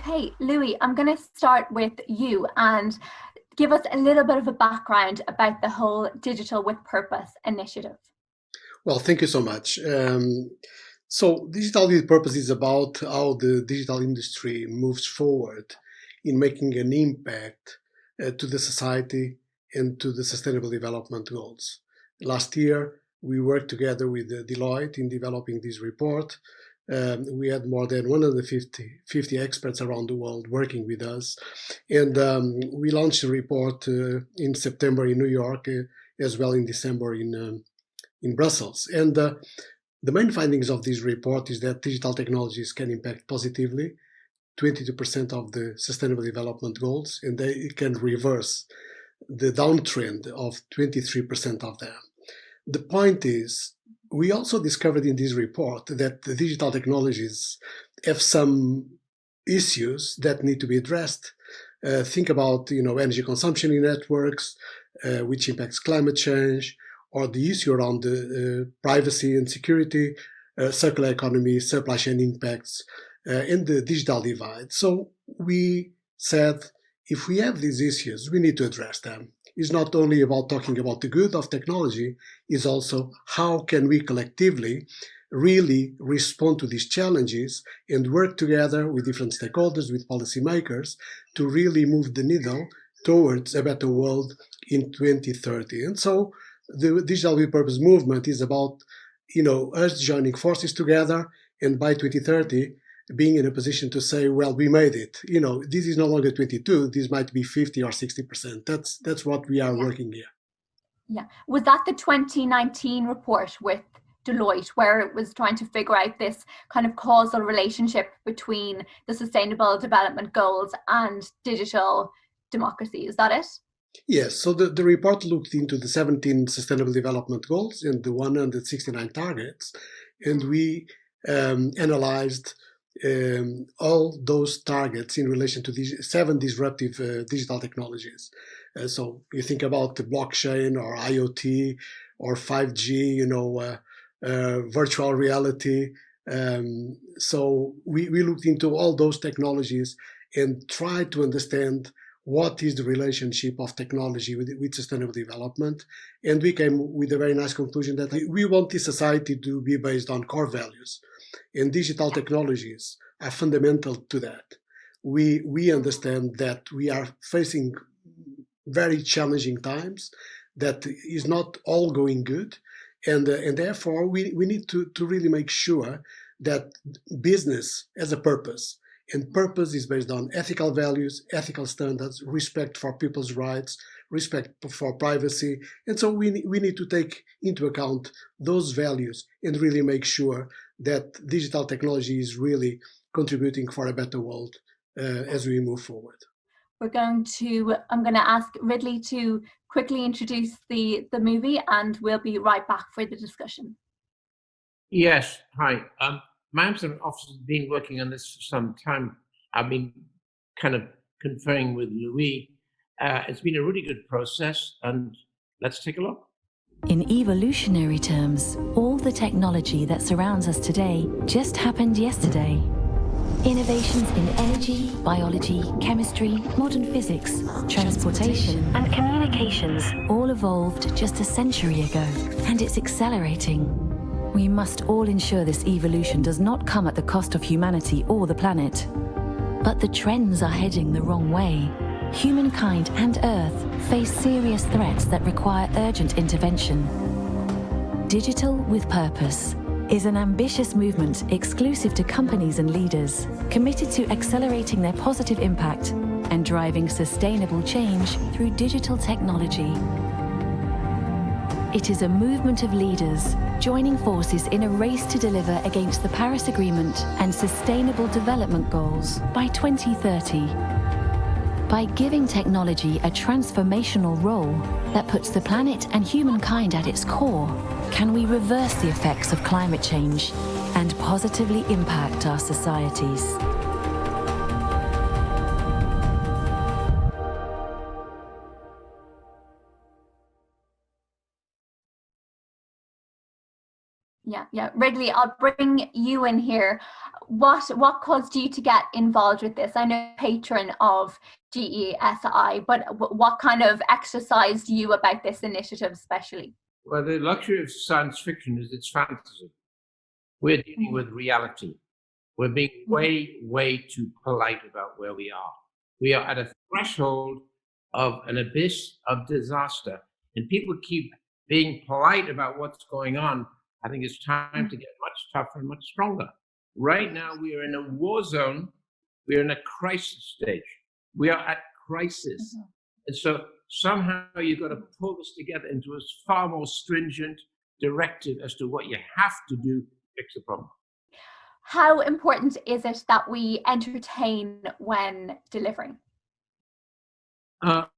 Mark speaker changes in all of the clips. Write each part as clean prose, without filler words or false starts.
Speaker 1: Okay, Louis, I'm going to start with you and give us a little bit of a background about the whole Digital with Purpose initiative.
Speaker 2: Well, thank you so much. So Digital with Purpose is about how the digital industry moves forward in making an impact to the society and to the Sustainable Development Goals. Last year, we worked together with Deloitte in developing this report. We had more than 150 experts around the world working with us. And we launched the report in September in New York, as well in December in Brussels. And the main findings of this report is that digital technologies can impact positively 22% of the Sustainable Development Goals, and they can reverse the downtrend of 23% of them. The point is, we also discovered in this report that the digital technologies have some issues that need to be addressed. Think about energy consumption in networks, which impacts climate change, or the issue around the privacy and security, circular economy, supply chain impacts, and the digital divide. So we said, if we have these issues, we need to address them. It's not only about talking about the good of technology, it's also how can we collectively really respond to these challenges and work together with different stakeholders, with policymakers, to really move the needle towards a better world in 2030. And so the Digital with Purpose movement is about, us joining forces together, and by 2030, being in a position to say, well, we made it. This is no longer 22, this might be 50 or 60%. That's what we are working here.
Speaker 1: Yeah. Was that the 2019 report with Deloitte, where it was trying to figure out this kind of causal relationship between the Sustainable Development Goals and digital democracy? Is that it?
Speaker 2: Yes, so the report looked into the 17 Sustainable Development Goals and the 169 targets, and we analyzed all those targets in relation to these 7 disruptive digital technologies. So you think about the blockchain or IoT or 5G, virtual reality. So we looked into all those technologies and tried to understand what is the relationship of technology with sustainable development. And we came with a very nice conclusion that we want this society to be based on core values. And digital technologies are fundamental to that. We understand that we are facing very challenging times, that is not all going good. And therefore, we need to really make sure that business has a purpose. And purpose is based on ethical values, ethical standards, respect for people's rights, respect for privacy. And so we need to take into account those values and really make sure that digital technology is really contributing for a better world as we move forward.
Speaker 1: I'm going to ask Ridley to quickly introduce the movie, and we'll be right back for the discussion.
Speaker 3: Yes, hi. My Amsterdam office has been working on this for some time. I've been kind of conferring with Louis. It's been a really good process, and let's take a look.
Speaker 4: In evolutionary terms, all the technology that surrounds us today just happened yesterday. Innovations in energy, biology, chemistry, modern physics, transportation, and communications all evolved just a century ago, and it's accelerating. We must all ensure this evolution does not come at the cost of humanity or the planet. But the trends are heading the wrong way. Humankind and Earth face serious threats that require urgent intervention. Digital with Purpose is an ambitious movement exclusive to companies and leaders, committed to accelerating their positive impact and driving sustainable change through digital technology. It is a movement of leaders joining forces in a race to deliver against the Paris Agreement and Sustainable Development Goals by 2030. By giving technology a transformational role that puts the planet and humankind at its core, can we reverse the effects of climate change and positively impact our societies?
Speaker 1: Yeah. Wrigley, I'll bring you in here. What caused you to get involved with this? I know patron of GESI, but what kind of exercised you about this initiative especially?
Speaker 3: Well, the luxury of science fiction is its fantasy. We're dealing with reality. We're being way too polite about where we are. We are at a threshold of an abyss of disaster, and people keep being polite about what's going on. I think it's time to get much tougher and much stronger. Right now, we are in a war zone. We are in a crisis stage. We are at crisis. And so somehow you've got to pull this together into a far more stringent directive as to what you have to do to fix the problem.
Speaker 1: How important is it that we entertain when delivering?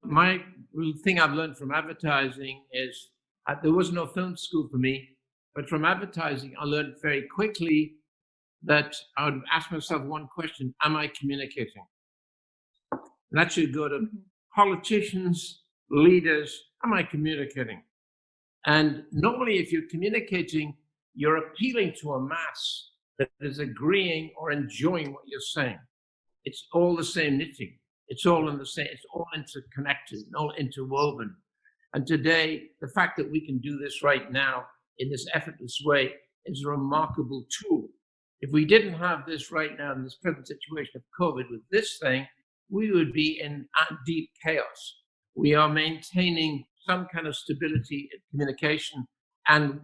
Speaker 3: My thing I've learned from advertising is there was no film school for me, but from advertising, I learned very quickly that I would ask myself one question: am I communicating? And that should go to politicians, leaders. Am I communicating? And normally, if you're communicating, you're appealing to a mass that is agreeing or enjoying what you're saying. It's all the same knitting. It's all in the same, it's all interconnected, all interwoven. And today, the fact that we can do this right now in this effortless way is a remarkable tool. If we didn't have this right now in this present situation of COVID with this thing, we would be in deep chaos. We are maintaining some kind of stability in communication. And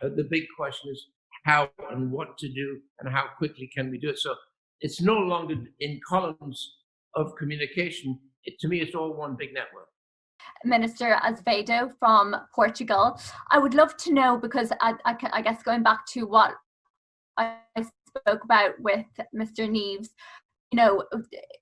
Speaker 3: the big question is how and what to do and how quickly can we do it. So it's no longer in columns of communication. To me, it's all one big network.
Speaker 1: Minister Azevedo from Portugal, I would love to know, because I guess going back to what I spoke about with Mr. Neves, you know,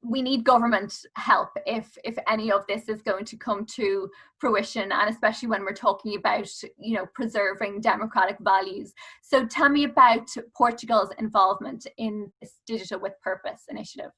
Speaker 1: we need government help if any of this is going to come to fruition, and especially when we're talking about, you know, preserving democratic values. So tell me about Portugal's involvement in this Digital with Purpose initiative.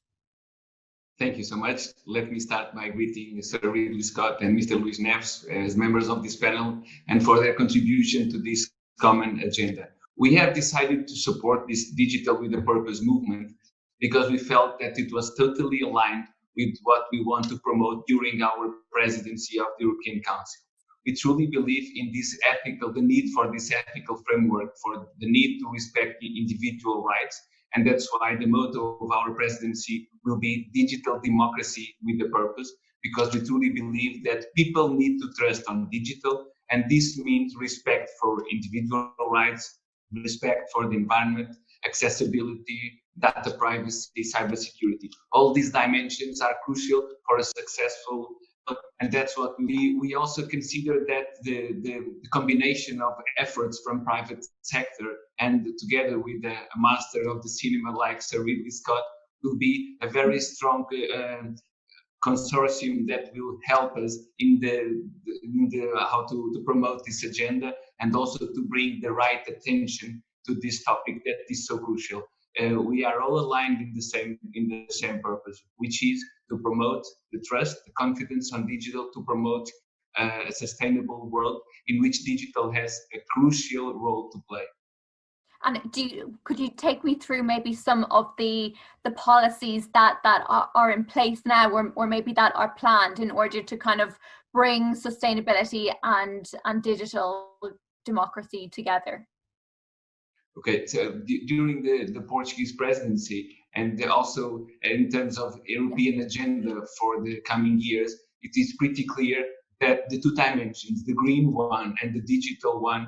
Speaker 5: Thank you so much. Let me start by greeting Sir Ridley Scott and Mr. Luis Neves as members of this panel and for their contribution to this common agenda. We have decided to support this Digital with a Purpose movement because we felt that it was totally aligned with what we want to promote during our presidency of the European Council. We truly believe in the need for this ethical framework, for the need to respect the individual rights. And that's why the motto of our presidency will be Digital Democracy with a Purpose, because we truly believe that people need to trust on digital, and this means respect for individual rights, respect for the environment, accessibility, data privacy, cybersecurity. All these dimensions are crucial for a successful, and that's what we also consider that the combination of efforts from private sector and together with a master of the cinema like Sir Ridley Scott will be a very strong consortium that will help us in the how to promote this agenda and also to bring the right attention to this topic that is so crucial. We are all aligned in the same purpose, which is to promote the trust, the confidence on digital, to promote a sustainable world in which digital has a crucial role to play.
Speaker 1: And could you take me through maybe some of the policies that are in place now, or maybe that are planned in order to kind of bring sustainability and digital democracy together?
Speaker 5: Okay, so during the Portuguese presidency and also in terms of European agenda for the coming years, it is pretty clear that the two dimensions, the green one and the digital one,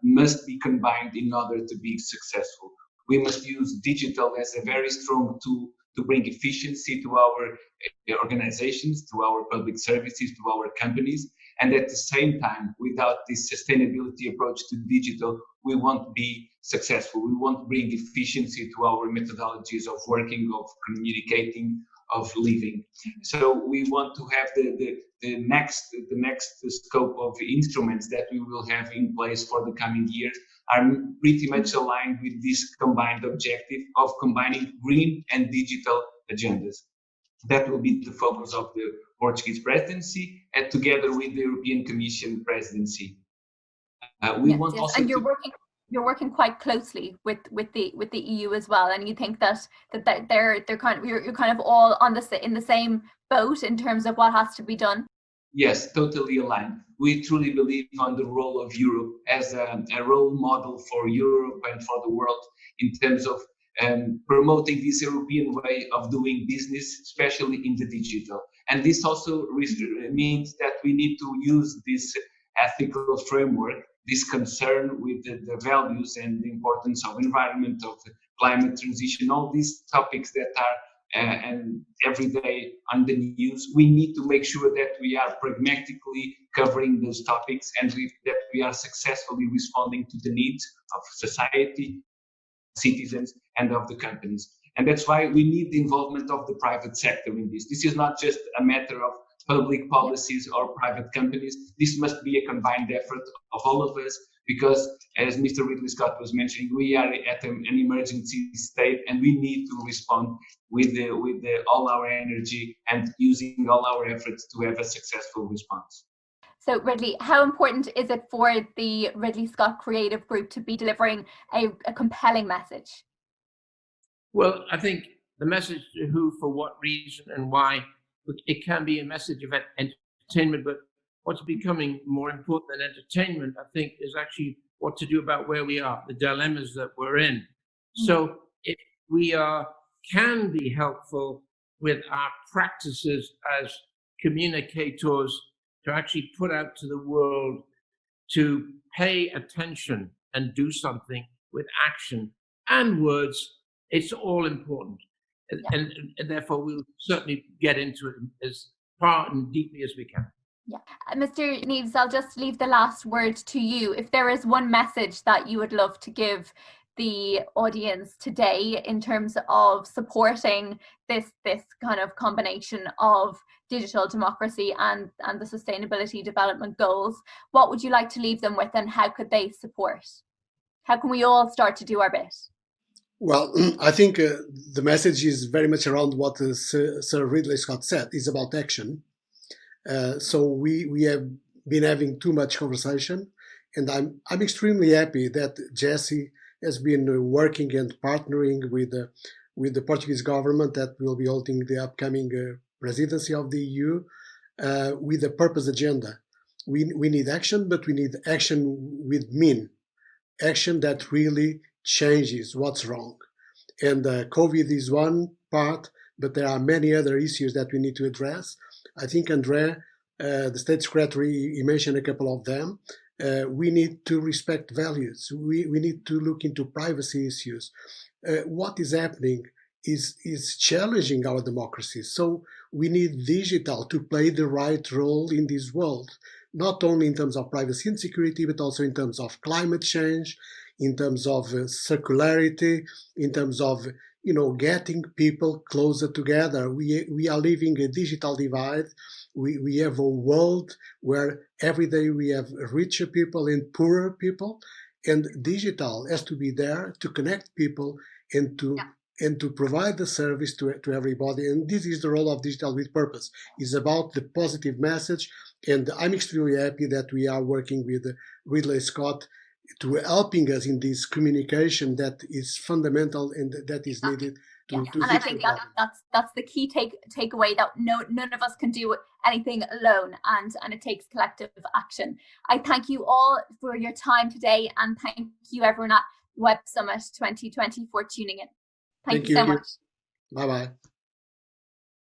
Speaker 5: must be combined in order to be successful. We must use digital as a very strong tool to bring efficiency to our organizations, to our public services, to our companies. And at the same time, without this sustainability approach to digital, we won't be successful. We won't bring efficiency to our methodologies of working, of communicating, of living. So we want to have the next scope of instruments that we will have in place for the coming years are pretty much aligned with this combined objective of combining green and digital agendas. That will be the focus of the Portuguese presidency, and together with the European Commission presidency.
Speaker 1: And you're working. you're working quite closely with the EU as well, and you think that they're kind of you're kind of all on in the same boat in terms of what has to be done.
Speaker 5: Yes, totally aligned. We truly believe on the role of Europe as a role model for Europe and for the world in terms of promoting this European way of doing business, especially in the digital. And this also means that we need to use this ethical framework, this concern with the values and the importance of environment, of climate transition, all these topics that are and every day on the news. We need to make sure that we are pragmatically covering those topics and that we are successfully responding to the needs of society, citizens, and of the companies. And that's why we need the involvement of the private sector in this. This is not just a matter of public policies or private companies. This must be a combined effort of all of us, because as Mr. Ridley Scott was mentioning, we are at an emergency state and we need to respond with all our energy and using all our efforts to have a successful response.
Speaker 1: So Ridley, how important is it for the Ridley Scott Creative Group to be delivering a compelling message?
Speaker 3: Well, I think the message to who, for what reason and why, it can be a message of entertainment, but what's becoming more important than entertainment, I think, is actually what to do about where we are, the dilemmas that we're in. Mm-hmm. So if we can be helpful with our practices as communicators to actually put out to the world to pay attention and do something with action and words, it's all important. Yeah. And therefore we'll certainly get into it as far and deeply as we can.
Speaker 1: Yeah. Mr. Neves, I'll just leave the last word to you. If there is one message that you would love to give the audience today in terms of supporting this kind of combination of digital democracy and the sustainability development goals, what would you like to leave them with, and how could they support? How can we all start to do our bit?
Speaker 2: Well, I think the message is very much around what Sir Ridley Scott said. It's about action. So we have been having too much conversation, and I'm extremely happy that Jesse has been working and partnering with the Portuguese government that will be holding the upcoming presidency of the EU with a purpose agenda. We need action, but we need action with mean, action that really changes what's wrong. And COVID is one part, but there are many other issues that we need to address. I think André, the State Secretary, he mentioned a couple of them. We need to respect values. We need to look into privacy issues. What is happening is challenging our democracy. So we need digital to play the right role in this world, not only in terms of privacy and security, but also in terms of climate change, in terms of circularity, in terms of getting people closer together. We are living a digital divide. We have a world where every day we have richer people and poorer people, and digital has to be there to connect people and to provide the service to everybody. And this is the role of Digital with Purpose. It's about the positive message, and I'm extremely happy that we are working with Ridley Scott to helping us in this communication that is fundamental and that is needed to
Speaker 1: and I think that's the key takeaway, that none of us can do anything alone, and it takes collective action. I thank you all for your time today, and thank you everyone at Web Summit 2020 for tuning in. Thank you so much.
Speaker 2: Bye bye.